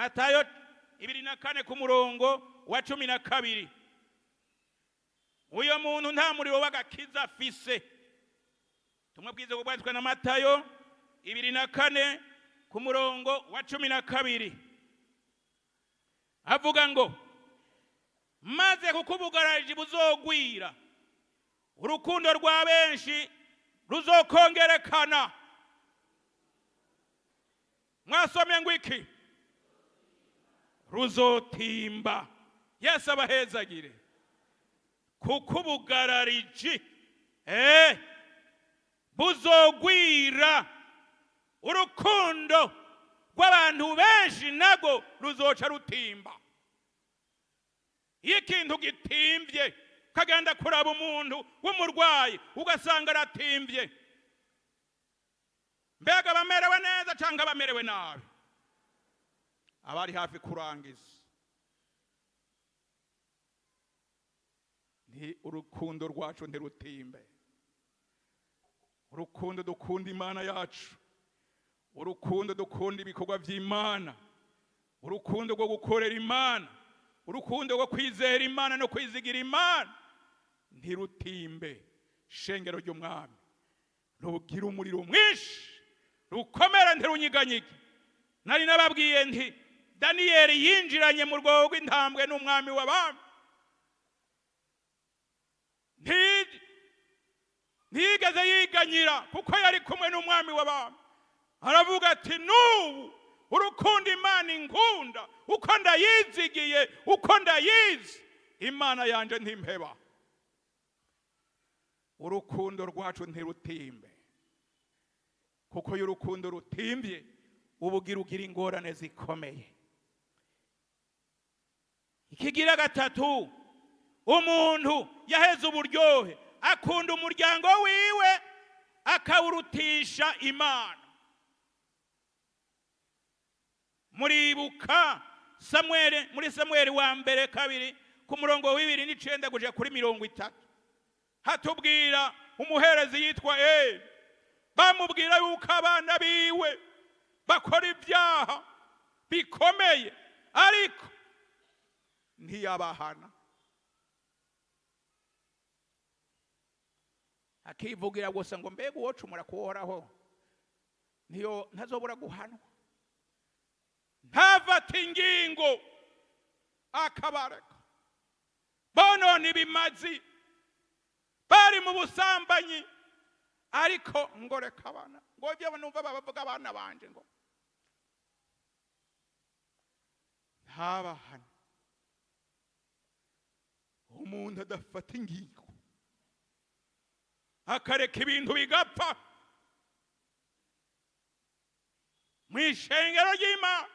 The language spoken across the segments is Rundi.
Matayo 24 ku murongo wa 12. Uyo muntu nta muriro w'agakiza afise. Tumwe bwize bwanditswe na Matayo 24 ku murongo wa 12. Avuga ngo maze kukubugarije buzogwira, urukundo rwa benshi ruzokongerekana. Mwasomye ngo iki? Ruzotimba. Yesu abahezagire. Kukubugarije buzogwira, urukundo rw'abantu benshi nago ruzoca rutimba. Iyo ikintu gitimbye kagenda kuraba umuntu w'umurwayi ugasanga aratimbye, mbega bamerewe neza cyangwa bamerewe nabi? Abari hafi kurangiza. Ni urukundo rwacu ntirutimbe. Urukundo dukunda Imana yacu, urukundo dukunda ibikorwa by'Imana, urukundo rwo gukorera Imana, urukundo rwo kwizera Imana no kwizigira Imana ntirutimbe. Shengero ry'umwami rugira umuriro mwinshi, rukomera ntirunyiganyige. Nari nababwiye nti Daniyeli yinjiranye mu rwobo rw'intambwe n'umwami w'abami. Ntigeze yiganyira kuko yari kumwe n'umwami w'abami. Aravuga ati n'ubu urukundo Imana inkunda, uko ndayizigiye, uko ndayizi, Imana yanje ntimpeba. Urukundo rwacu ntirutimbe, kuko iyo urukundo rutimbye ubugira ugira ingorane zikomeye. Ikigira gatatu, umuntu yaheze uburyohe, akunda umuryango wiwe akawurutisha Imana. Muribuka muri Samueli wa mbere 2 ku murongo wa 29 kuja kuri 30. Hatubwira umuherezi yitwa Eli, bamubwira yuko abana biwe bakora ibyaha bikomeye, ariko ntiyabahana. Akivugira gusa ngo mbega uwocumura kuhoraho ntazobura guhanwa. Ntafata ingingo akabareka. Bonona ibimazi, bari mu busambanyi, ariko ngo reka abana, ngo ibyo numva bavuga abana banje ngo ntabahana. Umuntu adafata ingingo akareka ibintu bigapfa mu ishengero ry'Imana,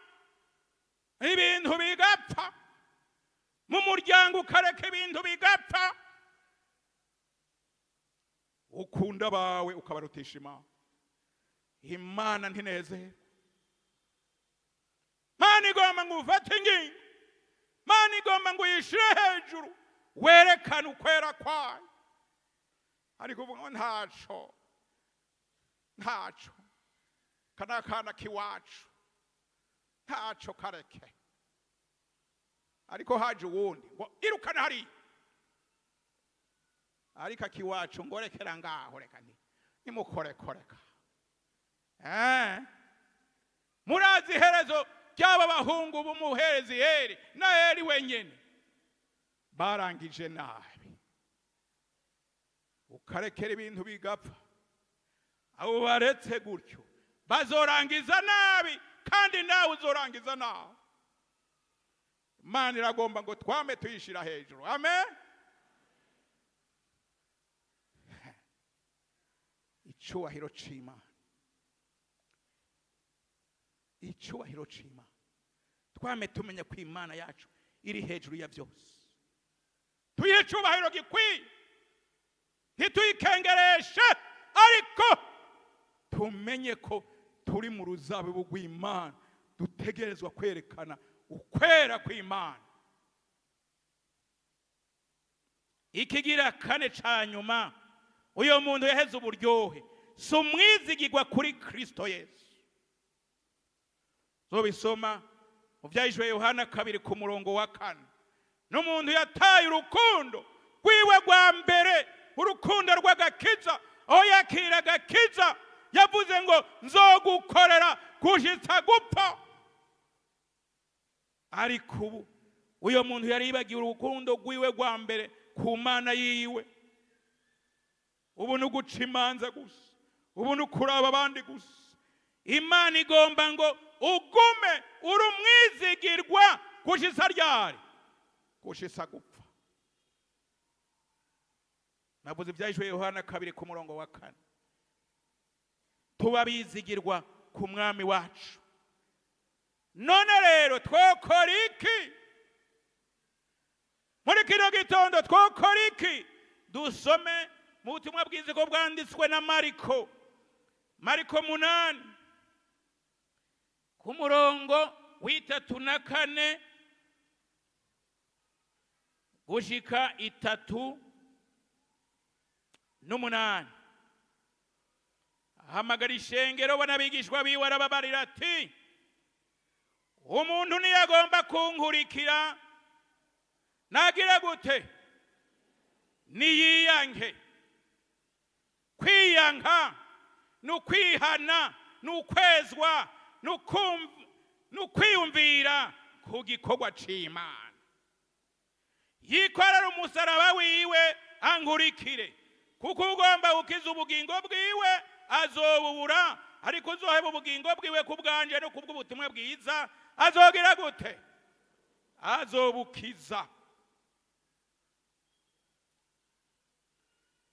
ibintu bigapfa mu muryango, ukareka ibintu bigapfa, ukunda bawe ukabarutisha Imana. Imana ntinezerwa. Imana igomba ngo ufate ingingo, Imana igomba ngo uyishire hejuru, werekane ukwera kwayo. Ariko uvuga ntaco kanakana kiwacu, ntaco kareke. Ariko haje uwundi ngo irukana hari, ariko kiwacu ngo rekera ngaho, reka nimukorekoreka. Murazi herezo ry'aba bahungu b'umuherezi Eli na Eli wenyene barangije nabi. Ukarekera ibintu bigapfa, abo baretse gutyo bazorangiza nabi, kandi nawe uzorangiza nabi. Imana iragomba ngo twame tuyishira hejuru. Amen. Icyubahiro c'Imana, icyubahiro c'Imana. Twame tumenya ko Imana yacu iri hejuru ya byose. Tuyihe icyubahiro gikwiye, ntituyikengereshe, ariko tumenye ko turi mu ruzabibu rw'Imana, dutegerezwa kwerekana ukwera kw'Imana. Ikigira kane ca nyuma, uyo muntu yaheze uburyohe, si umwizigirwa kuri Kristo Yesu. Zobisoma mu byahishwe Yohana 2 ku murongo wa 4. N'umuntu yataye urukundo rwiwe rwa mbere, urukundo rw'agakiza, aho yakira agakiza yavuze ngo nzogukorera gushitsa gupfa. Ariko ubu uyo muntu yari yibagiye urukundo rwiwe rwa mbere ku Mana yiwe. Ubu ni guca imanza gusa, ubu ni kuraba abandi gusa. Imana igomba ngo ugume uri umwizigirwa gushitsa ryari? Gushitsa gupfa. Navuze ibyahishwe Yohana 2 ku murongo wa 4. Tuba bizigirwa ku mwami wacu. None rero twokora iki? Muri kino gitondo twokora iki? Dusome mu butumwa bwiza ko bwanditswe na Mariko 8 ku murongo w'itatu na 4 gushika 3:8. Ahamagara ishengero banabigishwa biwe arababarira ati, umuntu niyagomba kunkurikira nagira gute? Niyiyanke. Kwiyanka nukwihana, nukwezwa, nukwiyumvira ku gikorwa c'Imana. Yikorera umusaraba wiwe ankurikire, kuko ugomba gukiza ubugingo bwiwe azobubura, ariko uzoheba ubugingo bwiwe ku bwanje no kubw'ubutumwa bwiza azogira gute? Azobukiza.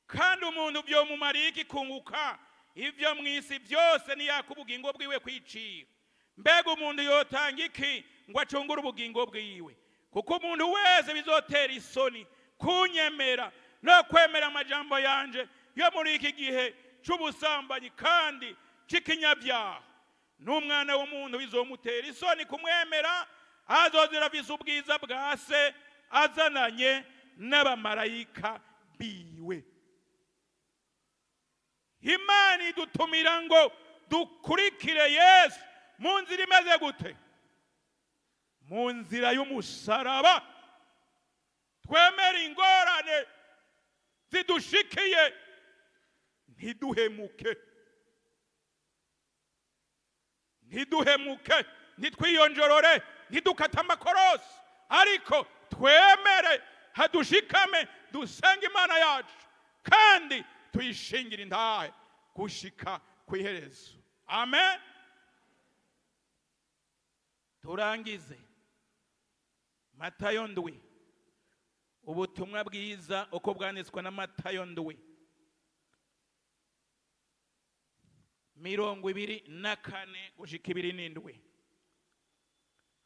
Kandi umuntu vyomumariye iki kunguka ivyo mw'isi byose niyaka ubugingo bwiwe kwicira? Mbega umuntu yotanga iki ngo acungure ubugingo bwiwe? Kuko umuntu wese bizotera isoni kunyemera no kwemera amajambo yanje yo muri iki gihe c'ubusambanyi kandi c'ikinyabyaha. N'umwana w'umuntu bizomutera isoni kumwemera, azozira afise ubwiza bwa se azananye n'abamarayika biwe. Imana idutumira ngo dukurikire Yesu mu nzira imeze gute? Mu nzira y'umusaraba. Twemere ingorane zidushikiye, ntiduhemuke, ntitwiyonjorore, ntidukate amakorosi, ariko twemere hadushikame, dusenge Imana yacu kandi tuyishingire intahe gushika kw'iherezo. Amen. Turangize Matayo 7, ubutumwa bwiza uko bwanditswe na Matayo 7 24 gushika 27.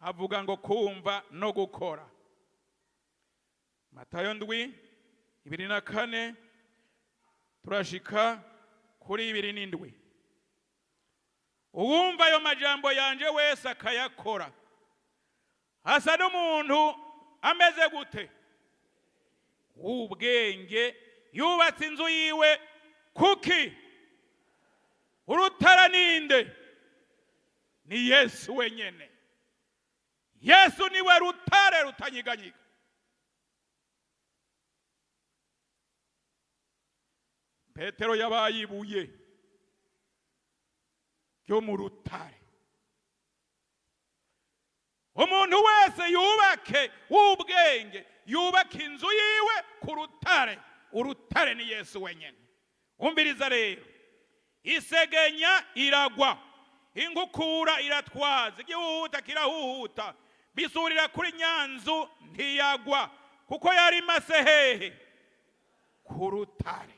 Avuga ngo kumva no gukora. Matayo 7:24 turashika kuri 27. Uwumva ayo majambo yanje wese akayakora asa n'umuntu ameze gute? Ubwenge yubatse inzu yiwe kuki? Urutara ninde? Ni Yesu wenyene. Yesu niwe rutare rutanyiganyiga. Petero yabaye ibuye ryo mu rutare. Umuntu wese yubake w'ubwenge yubaka inzu yiwe ku rutare. Urutare ni Yesu wenyene. Umbiriza rero, isegenya iragwa, inkukura iratwaza, igihuhuta kirahuhuta, bisurira kuri nyanzu ntiyagwa, kuko yari mase hehe? Ku rutare.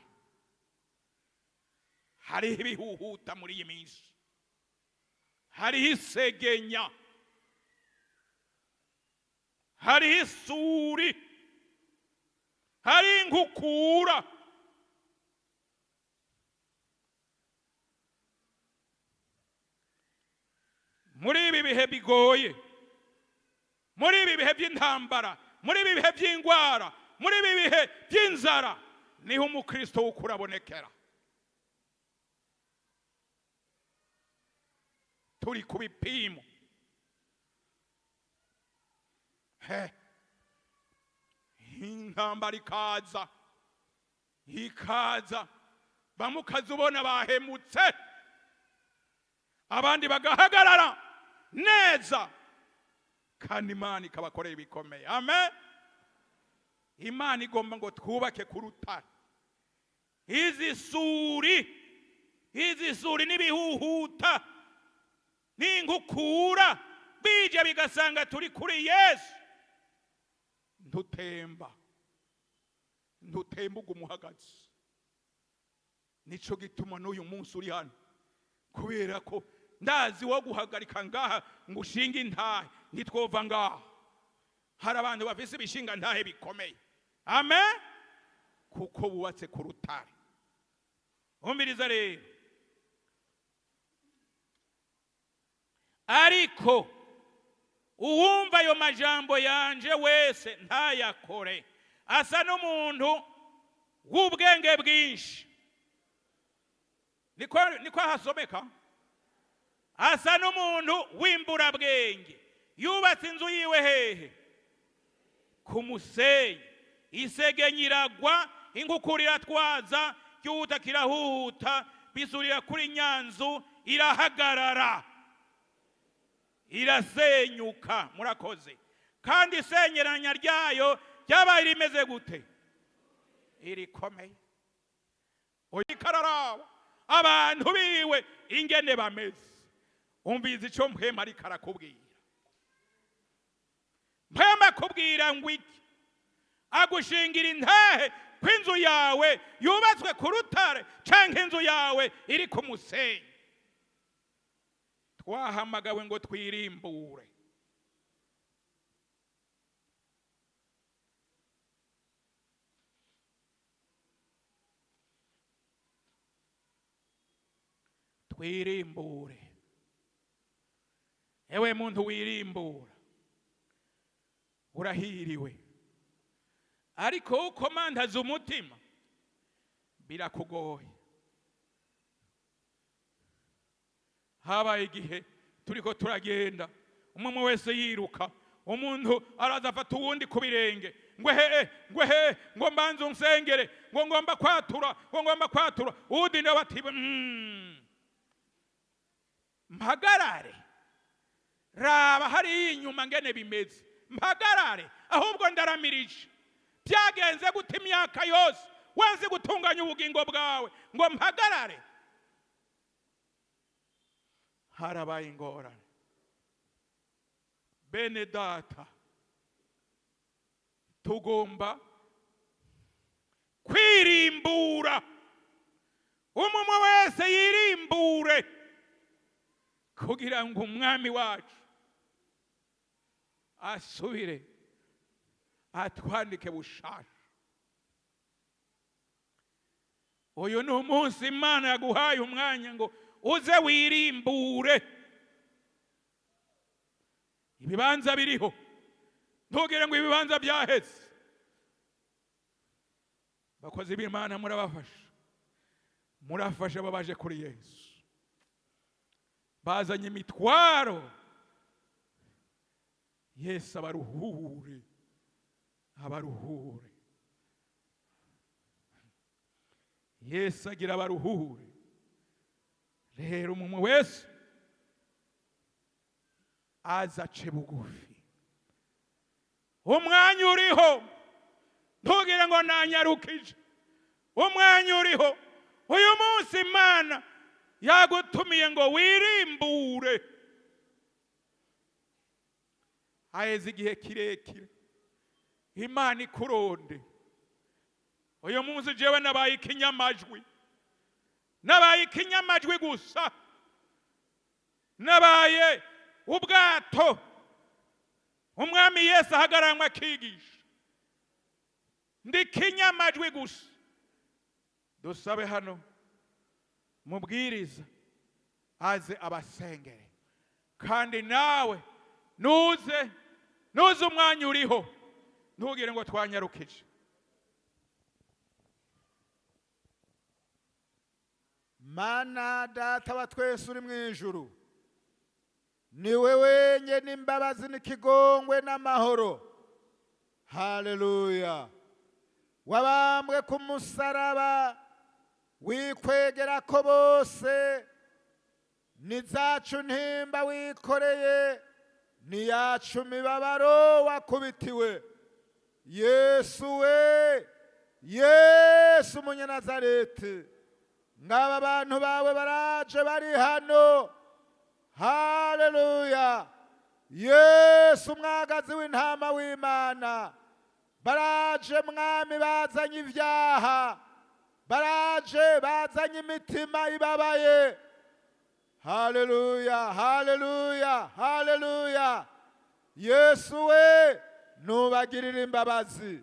Hariho ibihuhuta muri iyi minsi, hariho isegenya, hariho isuri, hariho inkukura. Muri ibi bihe bigoye, muri ibi bihe by'intambara, muri ibi bihe by'ingwara, muri ibi bihe by'inzara, niho umukristo w'ukuri abonekera. Turi ku bipimo. intambara ikaza bamwe ukazubona bahemutse, abandi bagahagarara neza, kandi Imana ikabakorera ibikomeye. Amen. Imana igomba ngo twubake ku rutare. Izi suri n'ibihuhuta n'inkukura bije bigasanga turi kuri Yesu, ntutemba ugumuhagaze. Nico gituma n'uyu munsi uri hano, kubera ko ndazi wo guhagarika ngaha ngo ushinge intahe ntitwova ngaha. Hari abantu bafise ibishinga ntahe bikomeye. Amen. Kuko bubatse ku rutare. Umviriza rero, ariko uwumva ayo majambo yanje wese ntayakore asa n'umuntu w'ubwenge bwinshi. Niko hasomeka. Asa n'umuntu w'imburabwenge yubatse inzu yiwe hehe? Ku musenyi. Isegenya iragwa, inkukura iratwaza, igihuta kirahuhuta, bisurira kuri nyanzu, irahagarara, irasenyuka. Murakoze. Kandi isenyeranya ryayo ryabaye rimeze gute? Irikomeye. Oyikararawa abantu biwe ingene bameze. Umvize icyo mpwema ariko arakubwira. Mpwema akubwira ngo iki? Agushingira intahe kw'inzu yawe yubatswe ku rutare canke inzu yawe iri ku musenyi. Twahamagawe ngo twirimbure. Twirimbure. Ewe muntu wirimbura, urahiriwe. Ariko ukomantaza umutima birakugoye. Habaye igihe turiko turagenda, umwe wese yiruka, umuntu araza afata uwundi ku birenge, ngo mbanze unsengere, ngo ngomba kwatura, uwundi nawe ati mpagarare, raba hari inyuma ngene bimeze, mpagarare, ahubwo ndaramirije. Byagenze gute imyaka yose wazi gutunganya ubugingo bwawe ngo mpagarare? Harabaye ingorane. Bene data, tugomba kwirimbura. Umwe wese yirimbure kugira ngo umwami wacu asubire atwandike bushasha. Uyu ni umunsi Imana yaguhaye umwanya ngo uze wirimbure. Ibibanza biriho, ntugire ngo ibibanza byaheze. Bakozi b'Imana murafasha babaje kuri Yesu, bazanye imitwaro. Yesu abaruhure. Yesu agira abaruhure. Rero umuntu wese azace bugufi. Umwanya uriho, ntugire ngo nanyarukije. Umwanya uriho. Uyu munsi Imana yagutumiye ngo wirimbure. Haheze igihe kirekire Imana ikuronde. Uyu munsi jewe nabaye ikinyamajwi gusa, nabaye ubwato umwami Yesu ahagaranywe akigisha. Ndi kinyamajwi gusa. Dusabe hano mubwiriza aze abasengere, kandi nawe nuze umwanya uriho, ntugire ngo twanyarukije. Mana Data wa twese uri mu ijuru, ni wewe nyene imbabazi n'ikigongwe n'amahoro. haleluya. Wabambwe ku musaraba wikwegera ko bose, ni zacu ntimba wikoreye, ni yacu mibabaro wakubitiwe. Yesu we, Yesu Umunyanazareti, ngaba abantu bawe baraje bari hano, haleluya. Yesu Umwagazi w'intama w'Imana, baraje mwami bazanye ibyaha, baraje bazanye imitima ibabaye. Haleluya, haleluya, haleluya. Yesu we, nubagirire imbabazi,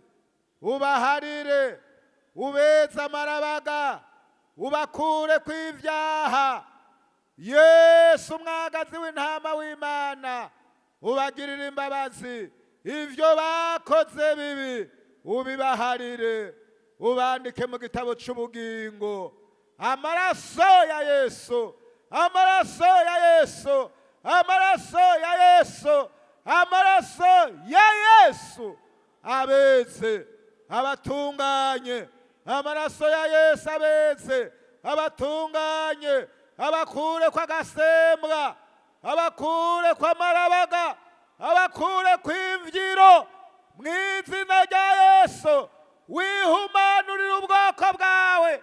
ubaharire, ubeze amarabaga, ubakure kw'ivyaha. Yesu Umwagazi w'intama w'Imana, ubagirire imbabazi, ivyo bakoze bibi ubibaharire, ubandike mu gitabo c'ubugingo. Amaraso ya Yesu, amaraso ya Yesu, amaraso ya Yesu, amaraso ya Yesu abeze abatunganye, amaraso ya Yesu abeze abatunganye, abakure kwa gasembwa, abakure kwa marabaga, abakure kw'imvyiro, mw'izina rya Yesu. Wihumanurira ubwoko bwawe,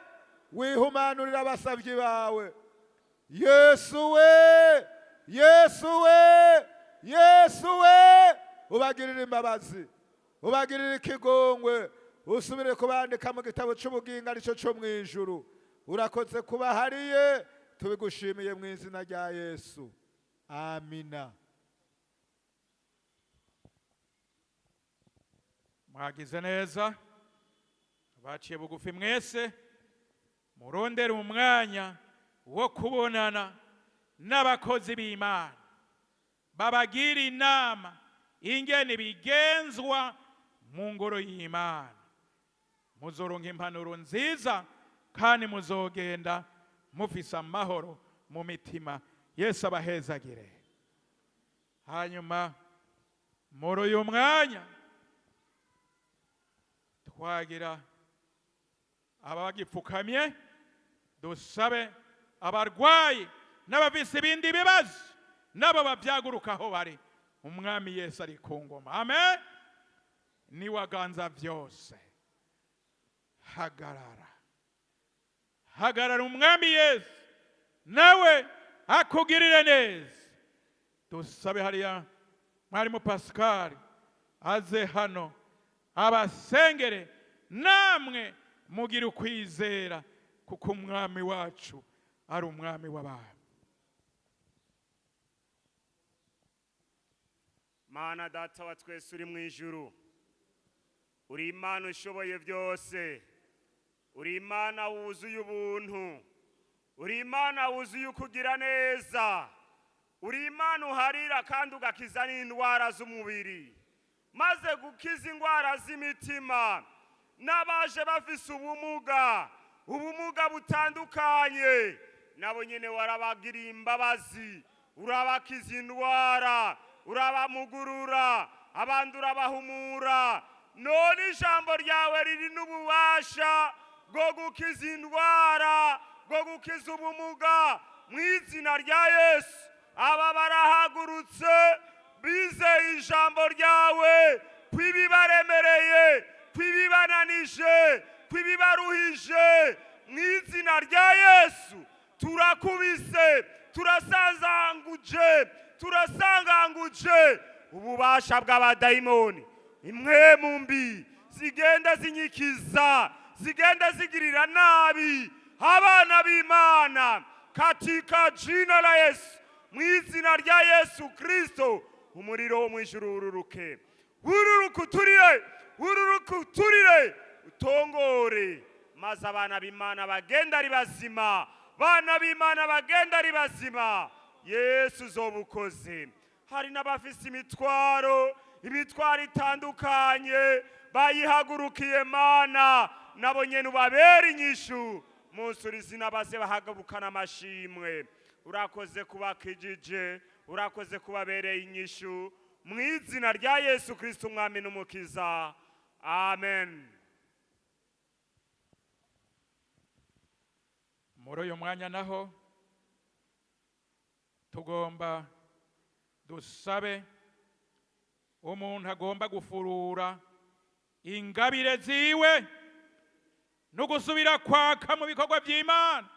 wihumanurira abasavyi bawe. Yesu we, Yesu we, Yesu we, ubagirire imbabazi, ubagirire ikigongwe, usubire kubandika mu gitabo c'ubugingo arico co mw'ijuru. Urakoze kubahariye, tubigushimiye mu izina rya Yesu, amina. Mwagize neza, baciye bugufi mwese, murondere umwanya wo kubonana n'abakozi b'Imana, babagira inama ingene bigenzwa mu ngoro y'Imana. Muzoronka impanuro nziza kandi muzogenda mufise amahoro mu mitima. Yesu abahezagire. Hanyuma muri uyu mwanya twagira abagipfukamye, dusabe abarwayi n'abafise ibindi bibazo nabo bavyaguruka aho bari. Umwami Yesu ari ku ngoma, amen. Niwe aganza vyose. Hagarara, hagarara, umwami Yesu nawe akugirire neza. Dusabe hariya mwarimu Pascal aze hano abasengere, namwe mugire ukwizera, kuko umwami wacu ari umwami w'abantu. Mana Data wa twese uri mu ijuru, uri Imana ushoboye byose, uri Imana wuzuye ubuntu, uri Imana wuzuye ukugira neza, uri Imana uharira kandi ugakiza n'indwara z'umubiri, maze gukiza indwara z'imitima n'abaje bafise ubumuga butandukanye, nabo nyene warabagiriye imbabazi, urabakiza indwara, urabamugurura, abandi urabahumura. None ijambo ryawe riri n'ububasha bwo gukiza indwara, bwo gukiza ubumuga mu izina rya Yesu. Aba barahagurutse bizeye ijambo ryawe, kwibibaremereye, kwibibananije, kwibibaruhije, mu izina rya Yesu. Turakubise, turasanganguje ububasha bw'abadayimoni, impwemu mbi zigenda zinyikiza, zigenda zigirira nabi abana b'Imana, katika jina la Yesu, mu izina rya Yesu Kristo. Umuriro wo mwijuru ururuke, ururukuturire, utongore, maze abana b'Imana bagenda ari bazima, bana b'Imana bagenda ari bazima. Yesu zobukoze. Hari n'abafise imitwaro itandukanye bayihagurukiye Mana, nabo nyene ubabera inyishu, munsurizi n'abase bahagurukana amashimwe. Urakoze kubakijije, urakoze kubabereye inyishu, mu izina rya Yesu Kristo umwami n'umukiza, amen. muri uyu mwanya naho tugomba dusabe umuntu agomba gufurura ingabire ziwe no gusubira kwaka mu bikorwa by'Imana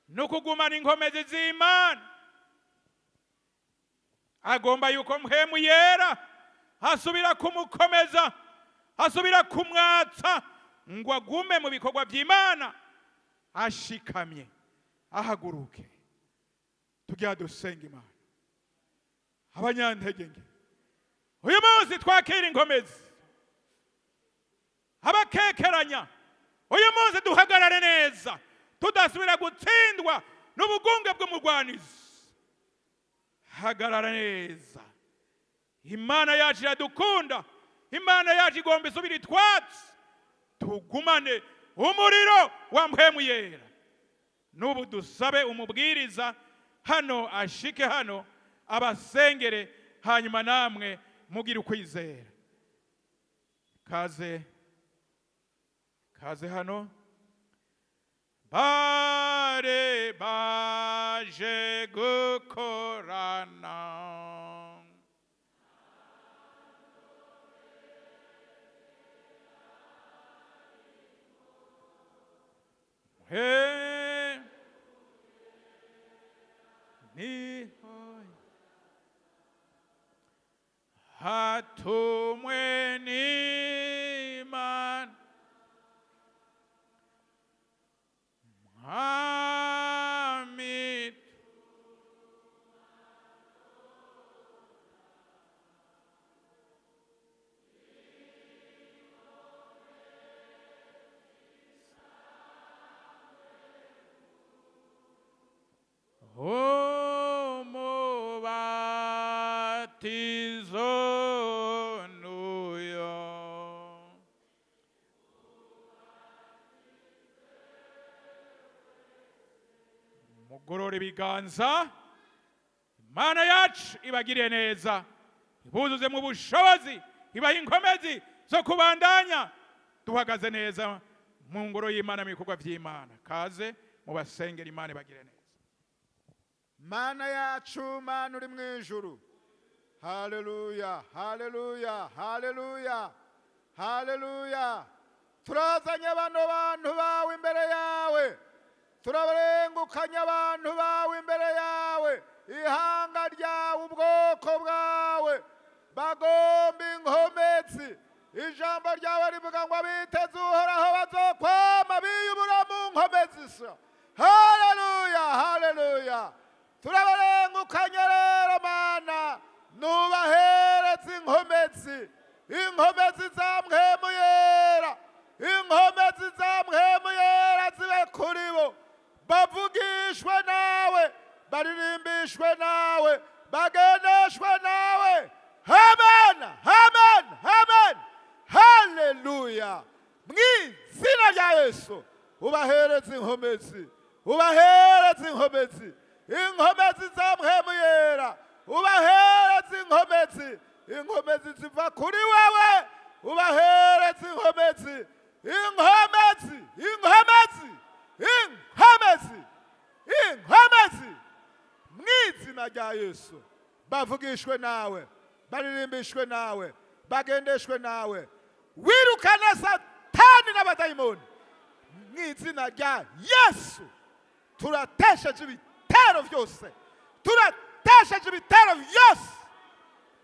no kugumana inkomezi z'Imana. Agomba yuko mpemu yera asubira kumukomeza, asubira kumwatsa ngo agume mu bikorwa by'Imana ashikamye, ahaguruke. Tujya dusenga Imana. Abanyantege nke, uyu munsi twakira inkomezi. Abakekeranya, uyu munsi duhagarare neza, tudasubira gutsindwa n'ubugunge bw'umurwanizi. Hagarara neza. Imana yacu iradukunda, Imana yacu igomba isubira itwatsi, tugumane umuriro wa mpemu yera. N'ubu dusabe umubwiriza hano ashike hano abasengere, hanyuma namwe mugire ukwizera. Kaze hano. Bare baje gukorana, he ni hoy hatumwe n'Imana Amen. Umubatizo n'uyo mugorora ibiganza. Imana yacu ibagiriye neza, ibuzuze mu bushobozi, ibaha inkomezi zo kubandanya. Duhagaze neza mu ngoro y'Imana mu bikorwa by'Imana. Kaze mu basengera Imana ibagire neza. Mana yacu, Mana uri mu ijuru, haleluya, haleluya, haleluya, haleluya. Turazanye bano bantu bawe imbere yawe, turabarengukanya abantu bawe imbere yawe, ihanga ryawe, ubwoko bwawe bagomba inkomezi. Ijambo ryawe rivuga ngo abiteze Uhoraho bazokwama biyubura mu nkomezi. Haleluya, haleluya. Turabarengukanya rero Mana, nubahereze inkomezi, inkomezi za mpemu yera, inkomezi za mpemu yera zibe kuri bo, bavugishwe nawe, baririmbishwe nawe, bagendeshwe nawe. Amen, amen, amen, haleluya. Mw'izina rya Yesu ubahereze inkomezi, ubahereze inkomezi, inkomezi za mpemu yera, ubahereze inkomezi, inkomezi ziva kuri wewe, ubahereze inkomezi, inkomezi, inkomezi, inkomezi, inkomezi. Mw'izina rya Yesu bavugishwe nawe, baririmbishwe nawe, bagendeshwe nawe. Wirukane Satani n'abadayimoni mw'izina rya Yesu. Turatesheje ibitero byose, turatesheje ibitero byose,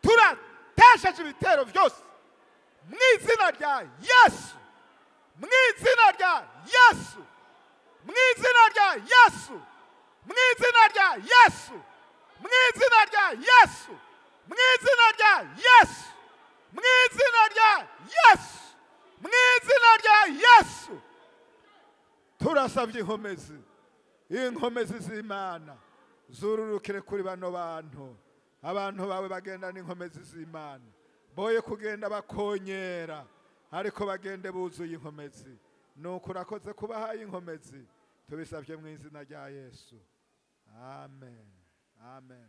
turatesheje ibitero byose mw'izina rya Yesu, mw'izina rya Yesu, mw'izina rya Yesu, mw'izina rya Yesu, mw'izina rya Yesu, mw'izina rya Yesu, mw'izina rya Yesu, mw'izina rya Yesu. Turasabye inkomezi, inkomezi z'Imana zururukire kuri bano bantu. Abantu bawe bagenda n'inkomezi z'Imana, boye kugenda bakonyera, ariko bagende buzuye inkomezi. Nuko urakoze kubahaye inkomezi, tubisabye mu izina rya Yesu, amen, amen.